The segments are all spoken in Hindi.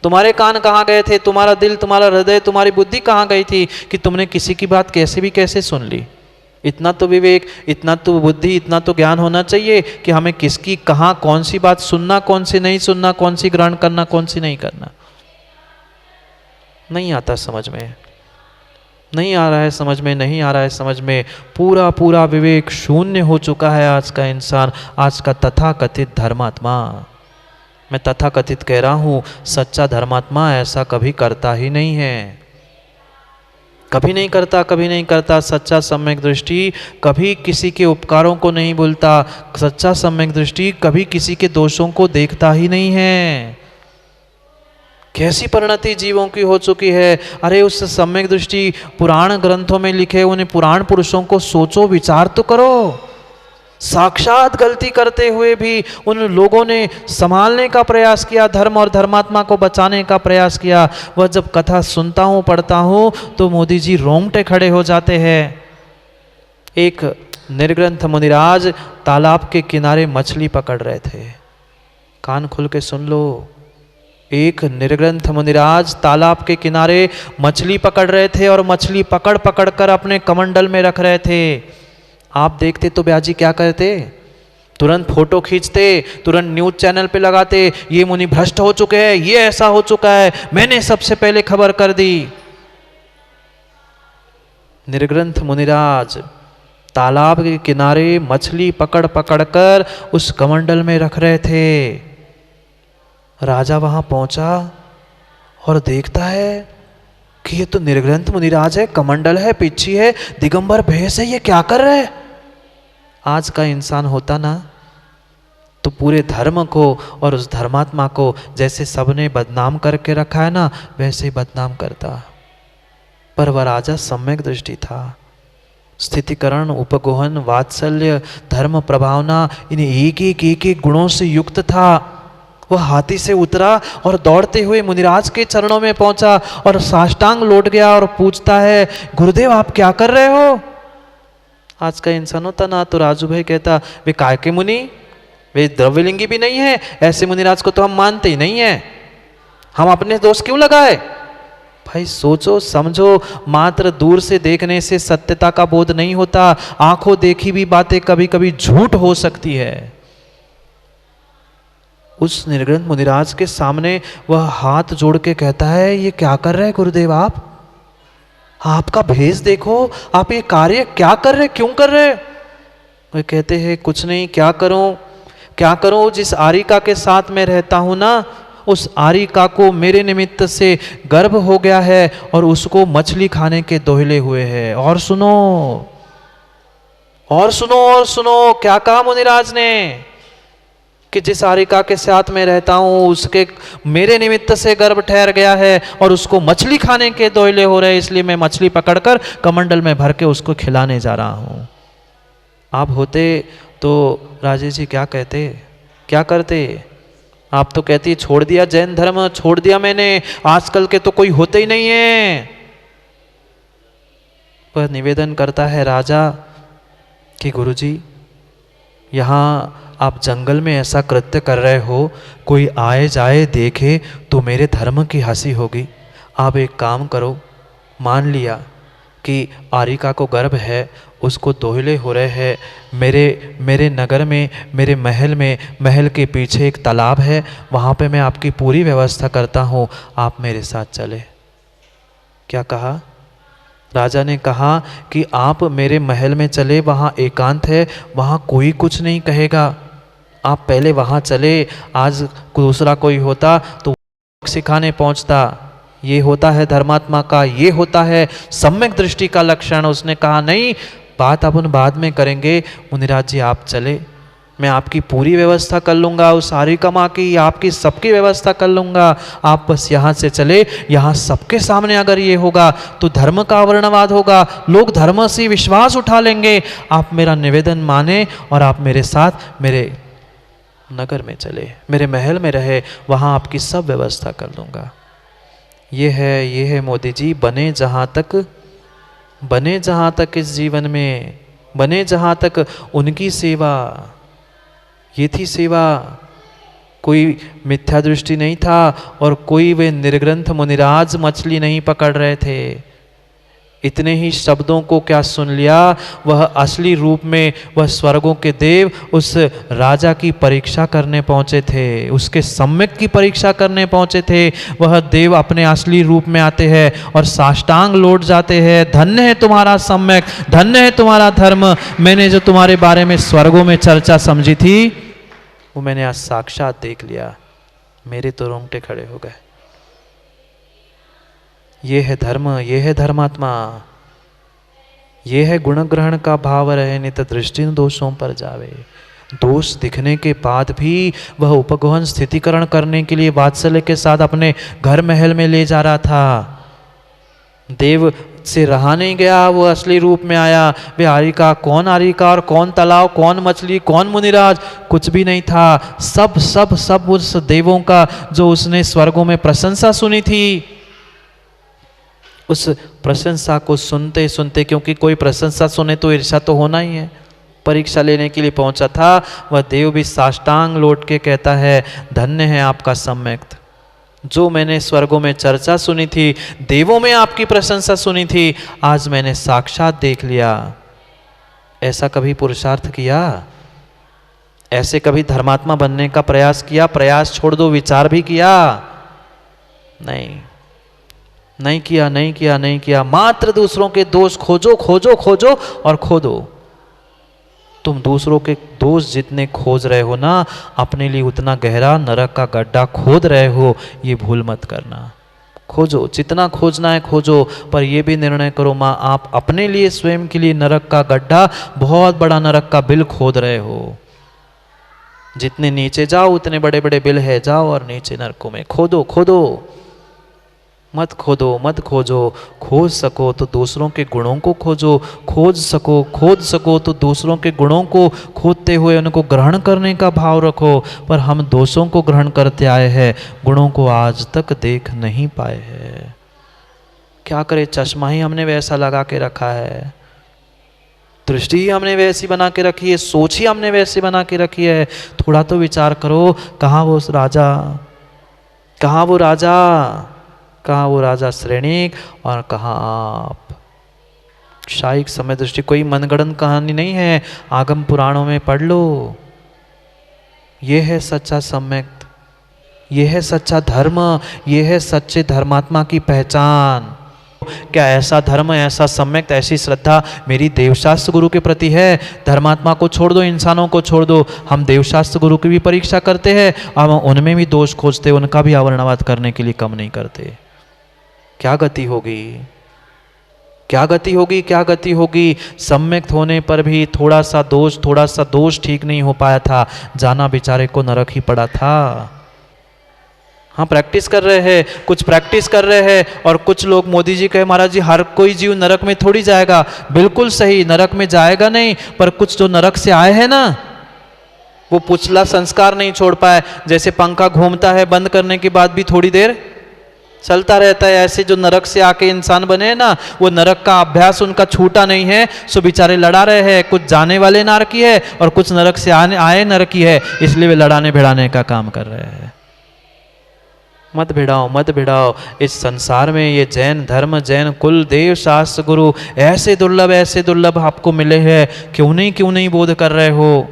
तुम्हारे कान कहाँ गए थे, तुम्हारा दिल, तुम्हारा हृदय, तुम्हारी बुद्धि कहाँ गई थी कि तुमने किसी की बात कैसे भी कैसे सुन ली? इतना तो विवेक, इतना तो बुद्धि, इतना तो ज्ञान होना चाहिए कि हमें किसकी कहाँ कौन सी बात सुनना, कौन सी नहीं सुनना, कौन सी ग्रहण करना, कौन सी नहीं करना। नहीं आता समझ में, नहीं आ रहा है समझ में, नहीं आ रहा है समझ में। पूरा पूरा विवेक शून्य हो चुका है आज का इंसान, आज का तथाकथित धर्मात्मा। मैं तथाकथित कह रहा हूं, सच्चा धर्मात्मा ऐसा कभी करता ही नहीं है, कभी नहीं करता, कभी नहीं करता। सच्चा सम्यक दृष्टि कभी किसी के उपकारों को नहीं भूलता, सच्चा सम्यक दृष्टि कभी किसी के दोषों को देखता ही नहीं है। कैसी परिणति जीवों की हो चुकी है। अरे उस सम्यक दृष्टि पुराण ग्रंथों में लिखे उन्हें पुराण पुरुषों को सोचो, विचार तो करो। साक्षात गलती करते हुए भी उन लोगों ने संभालने का प्रयास किया, धर्म और धर्मात्मा को बचाने का प्रयास किया। वह जब कथा सुनता हूँ, पढ़ता हूँ तो मोदी जी रोंगटे खड़े हो जाते हैं। एक निर्ग्रंथ मुनिराज तालाब के किनारे मछली पकड़ रहे थे, कान खुल के सुन लो। एक निर्ग्रंथ मुनिराज तालाब के किनारे मछली पकड़ रहे थे और मछली पकड़ पकड़ कर अपने कमंडल में रख रहे थे। आप देखते तो ब्याजी क्या करते, तुरंत फोटो खींचते, तुरंत न्यूज चैनल पे लगाते, ये मुनि भ्रष्ट हो चुके हैं, ये ऐसा हो चुका है, मैंने सबसे पहले खबर कर दी। निर्ग्रंथ मुनिराज तालाब के किनारे मछली पकड़ पकड़ कर उस कमंडल में रख रहे थे। राजा वहां पहुंचा और देखता है कि ये तो निर्ग्रंथ मुनिराज है, कमंडल है, पिच्छी है, दिगंबर भेष है, ये क्या कर रहे हैं? आज का इंसान होता ना तो पूरे धर्म को और उस धर्मात्मा को जैसे सबने बदनाम करके रखा है ना, वैसे बदनाम करता। पर वह राजा सम्यक दृष्टि था। स्थितिकरण, उपगोहन, वात्सल्य, धर्म प्रभावना, इन एक एक गुणों से युक्त था। वह हाथी से उतरा और दौड़ते हुए मुनिराज के चरणों में पहुंचा और साष्टांग लौट गया और पूछता है, गुरुदेव आप क्या कर रहे हो? आज का इंसान होता ना तो राजू भाई कहता, वे काय के मुनि, वे द्रव्यलिंगी भी नहीं है, ऐसे मुनिराज को तो हम मानते ही नहीं है, हम अपने दोष क्यों लगाए? भाई सोचो समझो, मात्र दूर से देखने से सत्यता का बोध नहीं होता। आंखों देखी भी बातें कभी कभी झूठ हो सकती है। उस निर्ग्रंथ मुनिराज के सामने वह हाथ जोड़ के कहता है, ये क्या कर रहे हैं गुरुदेव आप? आपका भेष देखो, आप ये कार्य क्या कर रहे, क्यों कर रहे? वे कहते हैं कुछ नहीं, क्या करूं, क्या करूं, जिस आरिका के साथ मैं रहता हूं ना, उस आरिका को मेरे निमित्त से गर्भ हो गया है और उसको मछली खाने के दोहले हुए हैं। और सुनो और सुनो और सुनो, क्या कहा मुनिराज ने कि जिस आरिका के साथ में रहता हूं उसके मेरे निमित्त से गर्भ ठहर गया है और उसको मछली खाने के दोहले हो रहे, इसलिए मैं मछली पकड़कर कमंडल में भर के उसको खिलाने जा रहा हूं। आप होते तो राजेश जी क्या कहते, क्या करते? आप तो कहती छोड़ दिया जैन धर्म, छोड़ दिया मैंने, आजकल के तो कोई होते ही नहीं है। पर निवेदन करता है राजा कि गुरुजी यहाँ आप जंगल में ऐसा कृत्य कर रहे हो, कोई आए जाए देखे तो मेरे धर्म की हंसी होगी। आप एक काम करो, मान लिया कि आरिका को गर्भ है, उसको दोहले हो रहे हैं, मेरे नगर में, मेरे महल के पीछे एक तालाब है, वहाँ पे मैं आपकी पूरी व्यवस्था करता हूँ, आप मेरे साथ चले। क्या कहा? राजा ने कहा कि आप मेरे महल में चले, वहाँ एकांत है, वहाँ कोई कुछ नहीं कहेगा, आप पहले वहाँ चले। आज दूसरा कोई होता तो सिखाने पहुँचता। ये होता है धर्मात्मा का, ये होता है सम्यक दृष्टि का लक्षण। उसने कहा नहीं, बात अपन बाद में करेंगे, मुनिराज जी आप चले, मैं आपकी पूरी व्यवस्था कर लूँगा, उस आरिका माँ की, आपकी सबकी व्यवस्था कर लूँगा, आप बस यहाँ से चले। यहाँ सबके सामने अगर ये होगा तो धर्म का वर्णवाद होगा, लोग धर्म से विश्वास उठा लेंगे। आप मेरा निवेदन माने और आप मेरे साथ मेरे नगर में चले, मेरे महल में रहे, वहाँ आपकी सब व्यवस्था कर लूँगा। ये है मोदी जी, बने जहाँ तक इस जीवन में, बने जहाँ तक उनकी सेवा, ये थी सेवा। कोई मिथ्या दृष्टि नहीं था और कोई वे निर्ग्रंथ मुनिराज मछली नहीं पकड़ रहे थे। इतने ही शब्दों को क्या सुन लिया, वह असली रूप में वह स्वर्गों के देव उस राजा की परीक्षा करने पहुंचे थे, उसके सम्यक की परीक्षा करने पहुंचे थे। वह देव अपने असली रूप में आते हैं और साष्टांग लौट जाते हैं। धन्य है तुम्हारा सम्यक, धन्य है तुम्हारा धर्म। मैंने जो तुम्हारे बारे में स्वर्गों में चर्चा समझी थी वो मैंने आज साक्षात देख लिया। मेरे तो रोंगटे खड़े हो गए। ये है धर्म, ये है धर्मात्मा, ये है गुण ग्रहण का भाव रहे नित दृष्टि दोषों पर जावे। दोष दिखने के बाद भी वह उपगहन स्थितिकरण करने के लिए वात्सल्य के साथ अपने घर महल में ले जा रहा था। देव से रहा नहीं गया, वो असली रूप में आया। वे आरिका, कौन आरिका और कौन तालाब, कौन मछली, कौन मुनिराज, कुछ भी नहीं था। सब सब सब उस देवों का जो उसने स्वर्गों में प्रशंसा सुनी थी, उस प्रशंसा को सुनते सुनते, क्योंकि कोई प्रशंसा सुने तो ईर्ष्या तो होना ही है, परीक्षा लेने के लिए पहुंचा था। वह देव भी साष्टांग लौट के कहता है, धन्य है आपका सम्यक। जो मैंने स्वर्गों में चर्चा सुनी थी, देवों में आपकी प्रशंसा सुनी थी, आज मैंने साक्षात देख लिया। ऐसा कभी पुरुषार्थ किया? ऐसे कभी धर्मात्मा बनने का प्रयास किया? प्रयास छोड़ दो, विचार भी किया? नहीं, नहीं किया, नहीं किया, नहीं किया। मात्र दूसरों के दोष खोजो खोजो खोजो और खोदो। तुम दूसरों के दोष जितने खोज रहे हो ना, अपने लिए उतना गहरा नरक का गड्ढा खोद रहे हो, ये भूल मत करना। खोजो, जितना खोजना है खोजो, पर यह भी निर्णय करो माँ, आप अपने लिए, स्वयं के लिए नरक का गड्ढा, बहुत बड़ा नरक का बिल खोद रहे हो। जितने नीचे जाओ उतने बड़े बड़े बिल है, जाओ और नीचे नरकों में खोदो खोदो। मत खोदो, मत खोजो। खोज सको तो दूसरों के गुणों को खोजो, खोज सको तो दूसरों के गुणों को खोदते हुए उनको ग्रहण करने का भाव रखो। पर हम दोषों को ग्रहण करते आए हैं, गुणों को आज तक देख नहीं पाए हैं। क्या करे, चश्मा ही हमने वैसा लगा के रखा है, दृष्टि ही हमने वैसी बना के रखी है, सोच ही हमने वैसी बना के रखी है। थोड़ा तो विचार करो, कहाँ वो राजा, कहाँ वो राजा, कहाँ वो राजा श्रेणिक और कहाँ आप। शाही समय दृष्टि कोई मनगढ़ंत कहानी नहीं है, आगम पुराणों में पढ़ लो। ये है सच्चा सम्यक, ये है सच्चा धर्म, ये है सच्चे धर्मात्मा की पहचान। क्या ऐसा धर्म, ऐसा सम्यक, ऐसी श्रद्धा मेरी देवशास्त्र गुरु के प्रति है? धर्मात्मा को छोड़ दो, इंसानों को छोड़ दो, हम देवशास्त्र गुरु की भी परीक्षा करते हैं, अब उनमें भी दोष खोजते, उनका भी आवरणवाद करने के लिए कम नहीं करते। क्या गति होगी, क्या गति होगी, क्या गति होगी? सम्यक होने पर भी थोड़ा सा दोष ठीक नहीं हो पाया था, जाना बेचारे को नरक ही पड़ा था। हाँ, प्रैक्टिस कर रहे हैं, कुछ प्रैक्टिस कर रहे हैं, और कुछ लोग, मोदी जी कहे महाराज जी हर कोई जीव नरक में थोड़ी जाएगा। बिल्कुल सही, नरक में जाएगा नहीं, पर कुछ जो नरक से आए हैं ना, वो पिछला संस्कार नहीं छोड़ पाए। जैसे पंखा घूमता है, बंद करने के बाद भी थोड़ी देर चलता रहता है, ऐसे जो नरक से आके इंसान बने हैं ना, वो नरक का अभ्यास उनका छूटा नहीं है, सो बेचारे लड़ा रहे हैं। कुछ जाने वाले नरकी है और कुछ नरक से आए नरकी है, इसलिए वे लड़ाने भिड़ाने का काम कर रहे हैं। मत भिड़ाओ, मत भिड़ाओ। इस संसार में ये जैन धर्म, जैन कुल, देव शास्त्र गुरु ऐसे दुर्लभ आपको मिले हैं, क्यों नहीं बोध कर रहे हो?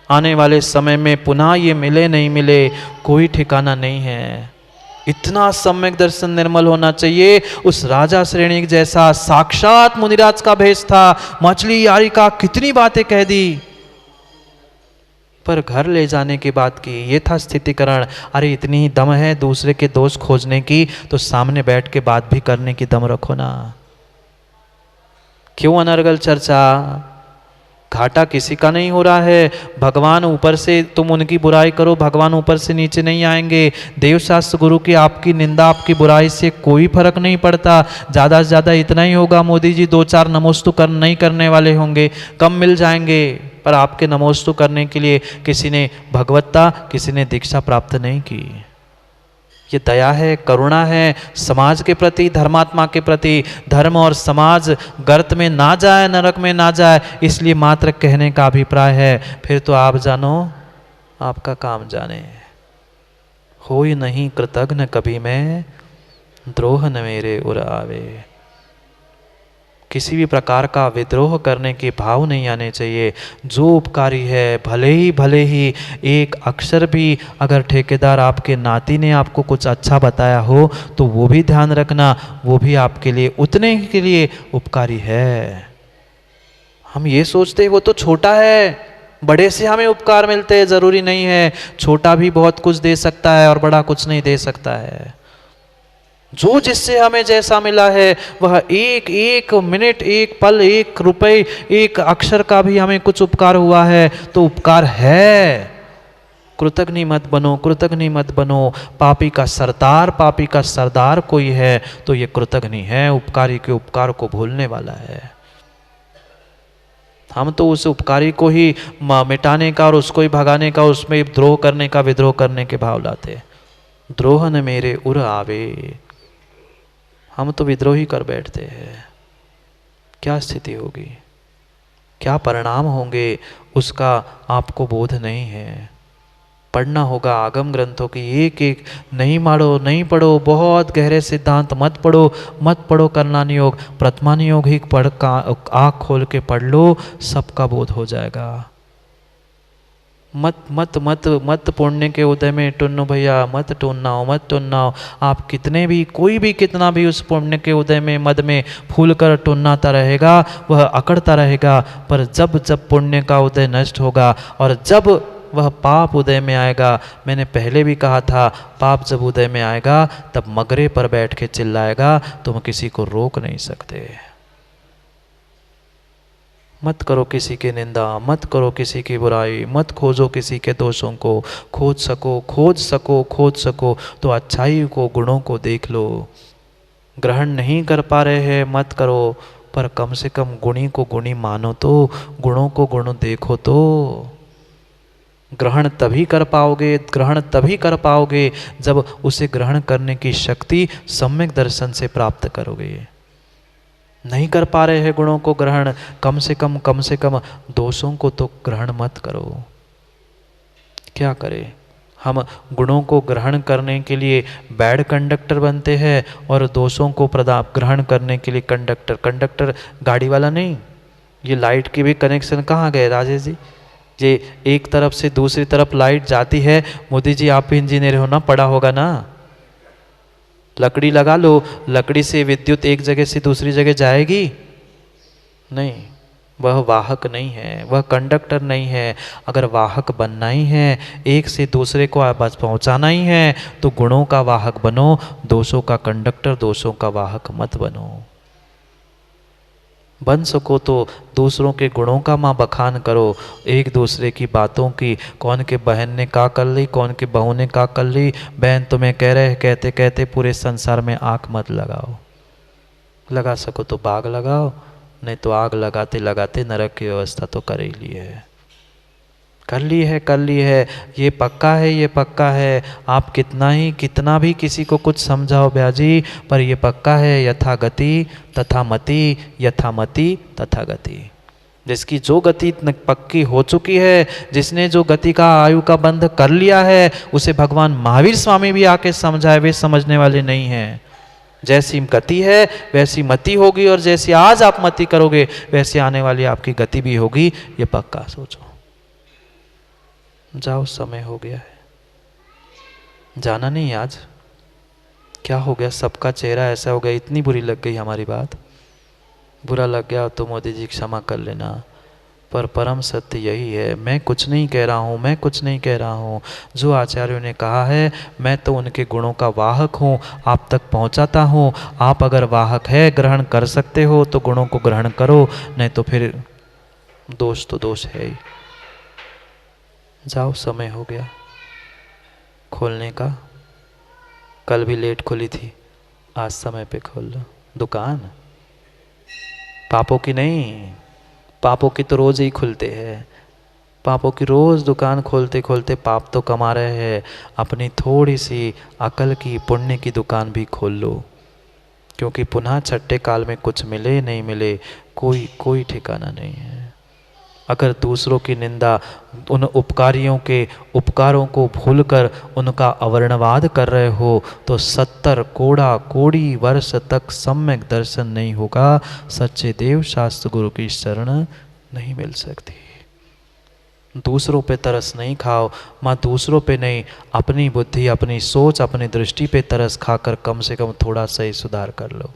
आने वाले समय में पुनः ये मिले नहीं मिले कोई ठिकाना नहीं है। इतना सम्यक दर्शन निर्मल होना चाहिए। उस राजा श्रेणी जैसा साक्षात मुनिराज का भेष था, मछली यारी का कितनी बातें कह दी, पर घर ले जाने के बाद की ये था स्थितिकरण। अरे इतनी ही दम है दूसरे के दोष खोजने की, तो सामने बैठ के बात भी करने की दम रखो ना। क्यों अनर्गल चर्चा? घाटा किसी का नहीं हो रहा है। भगवान ऊपर से, तुम उनकी बुराई करो, भगवान ऊपर से नीचे नहीं आएंगे। देवशास्त्र गुरु की आपकी निंदा, आपकी बुराई से कोई फर्क नहीं पड़ता। ज़्यादा से ज़्यादा इतना ही होगा, मोदी जी 2-4 नमोस्तु नहीं करने वाले होंगे, कम मिल जाएंगे, पर आपके नमोस्तु करने के लिए किसी ने भगवत्ता, किसी ने दीक्षा प्राप्त नहीं की। ये दया है, करुणा है समाज के प्रति, धर्मात्मा के प्रति। धर्म और समाज गर्त में ना जाए, नरक में ना जाए, इसलिए मात्र कहने का अभिप्राय है। फिर तो आप जानो, आपका काम जाने। होई नहीं कृतघ्न कभी मैं, द्रोह न मेरे उर आवे। किसी भी प्रकार का विद्रोह करने के भाव नहीं आने चाहिए। जो उपकारी है, भले ही एक अक्षर भी अगर ठेकेदार आपके नाती ने आपको कुछ अच्छा बताया हो तो वो भी ध्यान रखना, वो भी आपके लिए उतने ही के लिए उपकारी है। हम ये सोचते हैं वो तो छोटा है, बड़े से हमें उपकार मिलते हैं, जरूरी नहीं है। छोटा भी बहुत कुछ दे सकता है और बड़ा कुछ नहीं दे सकता है। जो जिससे हमें जैसा मिला है वह एक एक मिनट, एक पल, एक रुपए, एक अक्षर का भी हमें कुछ उपकार हुआ है तो उपकार है। कृतघ्न मत बनो, कृतघ्न मत बनो। पापी का सरदार कोई है तो ये कृतघ्न है, उपकारी के उपकार को भूलने वाला है। हम तो उस उपकारी को ही मिटाने का और उसको ही भगाने का, उसमें द्रोह करने का, विद्रोह करने के भाव लाते। द्रोह न मेरे उर आवे, हम तो विद्रोही कर बैठते हैं। क्या स्थिति होगी, क्या परिणाम होंगे उसका आपको बोध नहीं है। पढ़ना होगा आगम ग्रंथों की एक एक, नहीं पढ़ो, बहुत गहरे सिद्धांत मत पढ़ो करणानि योग, प्रथमानि योग ही पढ़ का आँख खोल के पढ़ लो, सबका बोध हो जाएगा। मत मत मत मत पुण्य के उदय में टुन्नो भैया, मत टुन्नाओ। आप कितने भी, कोई भी कितना भी उस पुण्य के उदय में मद में फूल कर टुन्नाता रहेगा, वह अकड़ता रहेगा। पर जब जब पुण्य का उदय नष्ट होगा और जब वह पाप उदय में आएगा, मैंने पहले भी कहा था, पाप जब उदय में आएगा तब मगरे पर बैठ के चिल्लाएगा, तुम किसी को रोक नहीं सकते। मत करो किसी की निंदा, मत करो किसी की बुराई, मत खोजो किसी के दोषों को। खोज सको तो अच्छाई को, गुणों को देख लो। ग्रहण नहीं कर पा रहे हैं, मत करो, पर कम से कम गुणी को गुणी मानो तो, गुणों को गुण देखो तो। ग्रहण तभी कर पाओगे जब उसे ग्रहण करने की शक्ति सम्यक दर्शन से प्राप्त करोगे। नहीं कर पा रहे हैं गुणों को ग्रहण, कम से कम दोषों को तो ग्रहण मत करो। क्या करें, हम गुणों को ग्रहण करने के लिए बैड कंडक्टर बनते हैं और दोषों को ग्रहण करने के लिए कंडक्टर गाड़ी वाला नहीं। ये लाइट की भी कनेक्शन कहाँ गए राजेश जी? ये एक तरफ से दूसरी तरफ लाइट जाती है। मोदी जी आप भी इंजीनियर हो ना, पढ़ा होगा ना। लकड़ी लगा लो, लकड़ी से विद्युत एक जगह से दूसरी जगह जाएगी नहीं। वह वाहक नहीं है, वह कंडक्टर नहीं है। अगर वाहक बनना ही है, एक से दूसरे को आवाज पहुंचाना ही है, तो गुणों का वाहक बनो, दोषों का कंडक्टर, दोषों का वाहक मत बनो। बन सको तो दूसरों के गुणों का माँ बखान करो, एक दूसरे की बातों की, कौन के बहन ने का कर ली, कौन के बहू ने का कर ली। बहन तुम्हें कह रहे कहते कहते पूरे संसार में आँख मत लगाओ। लगा सको तो बाग लगाओ, नहीं तो आग लगाते लगाते नरक की व्यवस्था तो कर ही ली है। कर ली है। ये पक्का है। आप कितना भी किसी को कुछ समझाओ ब्याजी, पर ये पक्का है, यथा गति तथा मति, यथा मति तथा गति। जिसकी जो गति पक्की हो चुकी है, जिसने जो गति का आयु का बंध कर लिया है, उसे भगवान महावीर स्वामी भी आके समझाए, वे समझने वाले नहीं हैं। जैसी गति है वैसी मति होगी, और जैसी आज आप मति करोगे वैसी आने वाली आपकी गति भी होगी, ये पक्का सोचो। जाओ, समय हो गया है। जाना नहीं आज? क्या हो गया, सबका चेहरा ऐसा हो गया, इतनी बुरी लग गई हमारी बात? बुरा लग गया तो मोदी जी क्षमा कर लेना, पर परम सत्य यही है। मैं कुछ नहीं कह रहा हूँ। जो आचार्यों ने कहा है, मैं तो उनके गुणों का वाहक हूँ, आप तक पहुँचाता हूँ। आप अगर वाहक है, ग्रहण कर सकते हो तो गुणों को ग्रहण करो, नहीं तो फिर दोष तो दोष है ही। जाओ, समय हो गया खोलने का। कल भी लेट खुली थी, आज समय पे खोल लो दुकान। पापों की नहीं, पापों की तो रोज ही खुलते हैं। पापों की रोज दुकान खोलते खोलते पाप तो कमा रहे हैं। अपनी थोड़ी सी अकल की, पुण्य की दुकान भी खोल लो, क्योंकि पुनः छठे काल में कुछ मिले नहीं मिले कोई ठिकाना नहीं है। अगर दूसरों की निंदा, उन उपकारियों के उपकारों को भूलकर उनका अवर्णवाद कर रहे हो तो 70 कोड़ा कोड़ी वर्ष तक सम्यक दर्शन नहीं होगा, सच्चे देव शास्त्र गुरु की शरण नहीं मिल सकती। दूसरों पे तरस नहीं खाओ, माँ दूसरों पे नहीं, अपनी बुद्धि, अपनी सोच, अपनी दृष्टि पे तरस खाकर कम से कम थोड़ा सा ही सुधार कर लो।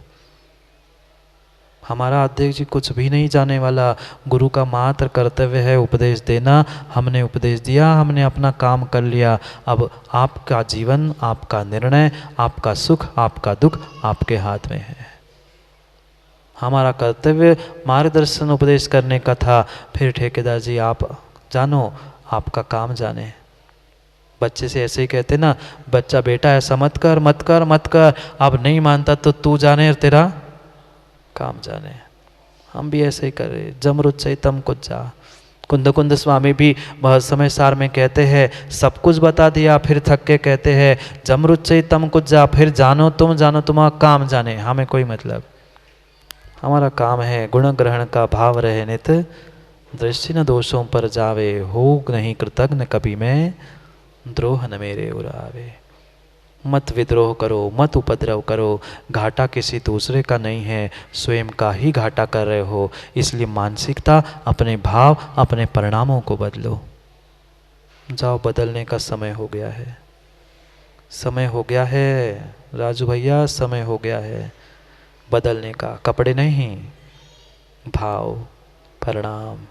हमारा अध्यक्ष जी कुछ भी नहीं जाने वाला, गुरु का मात्र कर्तव्य है उपदेश देना। हमने उपदेश दिया, हमने अपना काम कर लिया। अब आपका जीवन, आपका निर्णय, आपका सुख, आपका दुख आपके हाथ में है। हमारा कर्तव्य मार्गदर्शन उपदेश करने का था। फिर ठेकेदार जी आप जानो, आपका काम जाने। बच्चे से ऐसे ही कहते ना, बच्चा बेटा ऐसा मत कर मत कर मत कर, अब नहीं मानता तो तू जाने और तेरा काम जाने। हम भी ऐसे ही कर रहे, जमरुच से तम कुछ जा। कुंद कुंद स्वामी भी बहुत समय सार में कहते हैं, सब कुछ बता दिया फिर थक के कहते हैं जमरुच से तम कुछ जा, फिर जानो तुम्हारा काम जाने। हमें कोई मतलब, हमारा काम है गुण ग्रहण का भाव रहे नित, दृष्टि न दोषों पर जावे, हो नहीं कृतज्ञ कभी मैं, द्रोह न मेरे उरावे। मत विद्रोह करो, मत उपद्रव करो, घाटा किसी दूसरे का नहीं है, स्वयं का ही घाटा कर रहे हो। इसलिए मानसिकता, अपने भाव, अपने परिणामों को बदलो। जाओ, बदलने का समय हो गया है, समय हो गया है राजू भैया, समय हो गया है बदलने का। कपड़े नहीं, भाव, परिणाम,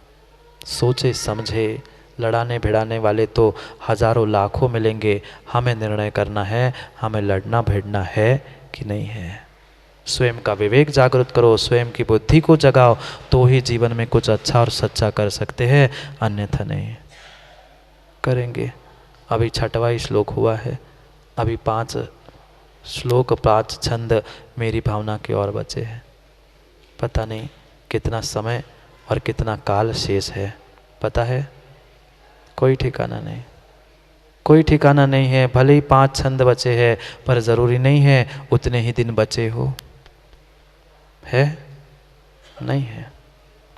सोचे समझे। लड़ाने भिड़ाने वाले तो हजारों लाखों मिलेंगे, हमें निर्णय करना है, हमें लड़ना भिड़ना है कि नहीं है। स्वयं का विवेक जागृत करो, स्वयं की बुद्धि को जगाओ, तो ही जीवन में कुछ अच्छा और सच्चा कर सकते हैं, अन्यथा नहीं करेंगे। अभी 6वां श्लोक हुआ है, अभी 5 श्लोक 5 छंद मेरी भावना के और बचे हैं। पता नहीं कितना समय और कितना काल शेष है, पता है? कोई ठिकाना नहीं, कोई ठिकाना नहीं है। भले ही 5 छंद बचे हैं, पर ज़रूरी नहीं है उतने ही दिन बचे हो, है नहीं है।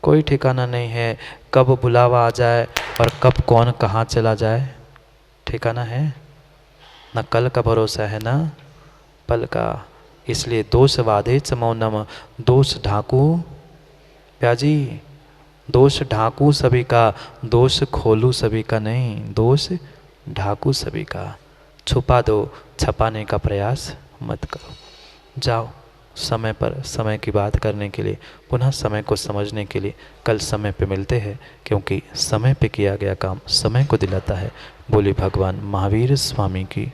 कोई ठिकाना नहीं है कब बुलावा आ जाए और कब कौन कहाँ चला जाए, ठिकाना है? न कल का भरोसा है ना पल का। इसलिए दोष वादे च मौनम, दोष ढाकू प्याजी, दोष ढाकू सभी का, दोष खोलू सभी का नहीं, दोष ढाकू सभी का। छुपा दो, छपाने का प्रयास मत करो। जाओ, समय पर समय की बात करने के लिए, पुनः समय को समझने के लिए कल समय पे मिलते हैं, क्योंकि समय पे किया गया काम समय को दिलाता है। बोले भगवान महावीर स्वामी की